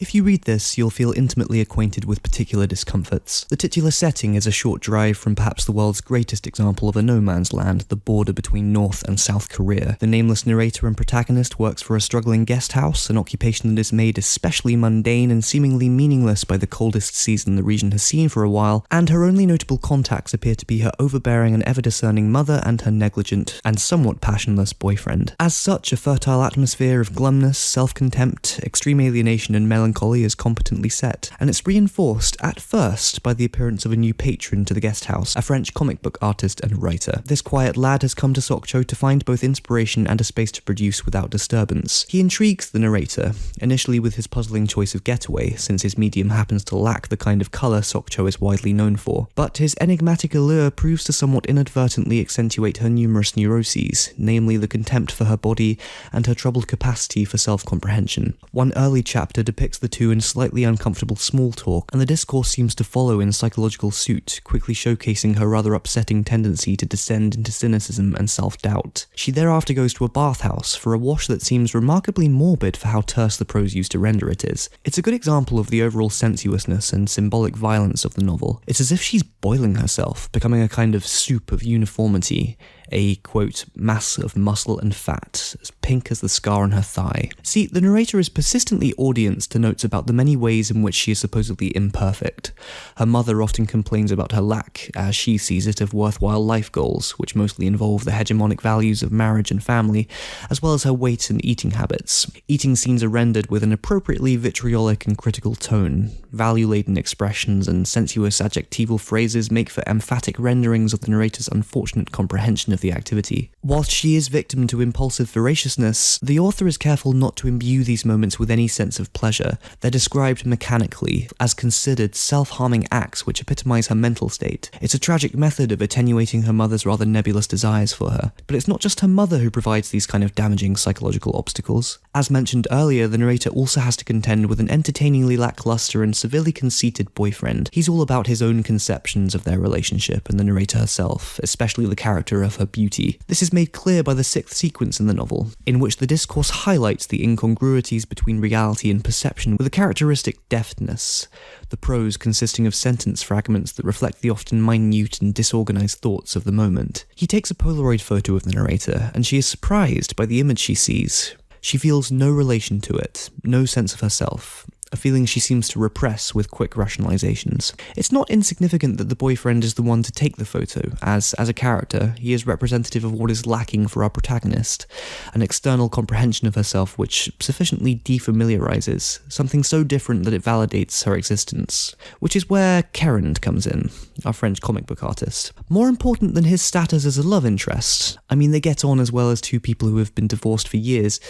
If you read this, you'll feel intimately acquainted with particular discomforts. The titular setting is a short drive from perhaps the world's greatest example of a no-man's land, the border between North and South Korea. The nameless narrator and protagonist works for a struggling guest house, an occupation that is made especially mundane and seemingly meaningless by the coldest season the region has seen for a while, and her only notable contacts appear to be her overbearing and ever-discerning mother and her negligent and somewhat passionless boyfriend. As such, a fertile atmosphere of glumness, self-contempt, extreme alienation and melancholy is competently set, and it's reinforced at first by the appearance of a new patron to the guest house, a French comic book artist and writer. This quiet lad has come to Sokcho to find both inspiration and a space to produce without disturbance. He intrigues the narrator, initially with his puzzling choice of getaway, since his medium happens to lack the kind of colour Sokcho is widely known for, but his enigmatic allure proves to somewhat inadvertently accentuate her numerous neuroses, namely the contempt for her body and her troubled capacity for self-comprehension. One early chapter depicts the two in slightly uncomfortable small talk, and the discourse seems to follow in psychological suit, quickly showcasing her rather upsetting tendency to descend into cynicism and self-doubt. She thereafter goes to a bathhouse for a wash that seems remarkably morbid for how terse the prose used to render it is. It's a good example of the overall sensuousness and symbolic violence of the novel. It's as if she's boiling herself, becoming a kind of soup of uniformity, a, quote, mass of muscle and fat, as pink as the scar on her thigh. See, the narrator is persistently audienced to notes about the many ways in which she is supposedly imperfect. Her mother often complains about her lack, as she sees it, of worthwhile life goals, which mostly involve the hegemonic values of marriage and family, as well as her weight and eating habits. Eating scenes are rendered with an appropriately vitriolic and critical tone. Value-laden expressions and sensuous adjectival phrases make for emphatic renderings of the narrator's unfortunate comprehension of the activity. Whilst she is victim to impulsive voraciousness, the author is careful not to imbue these moments with any sense of pleasure. They're described mechanically, as considered self-harming acts which epitomize her mental state. It's a tragic method of attenuating her mother's rather nebulous desires for her. But it's not just her mother who provides these kind of damaging psychological obstacles. As mentioned earlier, the narrator also has to contend with an entertainingly lackluster and severely conceited boyfriend. He's all about his own conceptions of their relationship and the narrator herself, especially the character of her beauty. This is made clear by the 6th sequence in the novel, in which the discourse highlights the incongruities between reality and perception with a characteristic deftness, the prose consisting of sentence fragments that reflect the often minute and disorganized thoughts of the moment. He takes a Polaroid photo of the narrator, and she is surprised by the image she sees. She feels no relation to it, no sense of herself, a feeling she seems to repress with quick rationalizations. It's not insignificant that the boyfriend is the one to take the photo, as a character, he is representative of what is lacking for our protagonist, an external comprehension of herself which sufficiently defamiliarizes, something so different that it validates her existence, which is where Karen comes in, our French comic book artist. More important than his status as a love interest, I mean they get on as well as two people who have been divorced for years,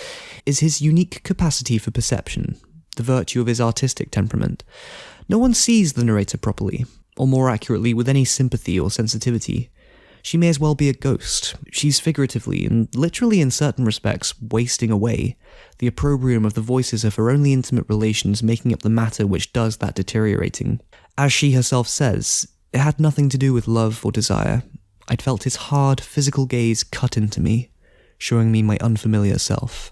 is his unique capacity for perception, the virtue of his artistic temperament. No one sees the narrator properly, or more accurately, with any sympathy or sensitivity. She may as well be a ghost. She's figuratively, and literally in certain respects, wasting away, the opprobrium of the voices of her only intimate relations making up the matter which does that deteriorating. As she herself says, it had nothing to do with love or desire. I'd felt his hard, physical gaze cut into me, showing me my unfamiliar self.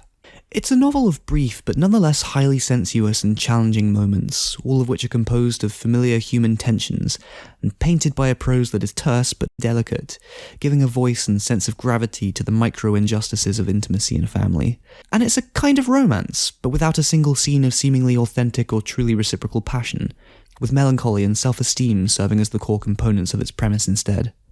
It's a novel of brief but nonetheless highly sensuous and challenging moments, all of which are composed of familiar human tensions, and painted by a prose that is terse but delicate, giving a voice and sense of gravity to the micro-injustices of intimacy and family. And it's a kind of romance, but without a single scene of seemingly authentic or truly reciprocal passion, with melancholy and self-esteem serving as the core components of its premise instead.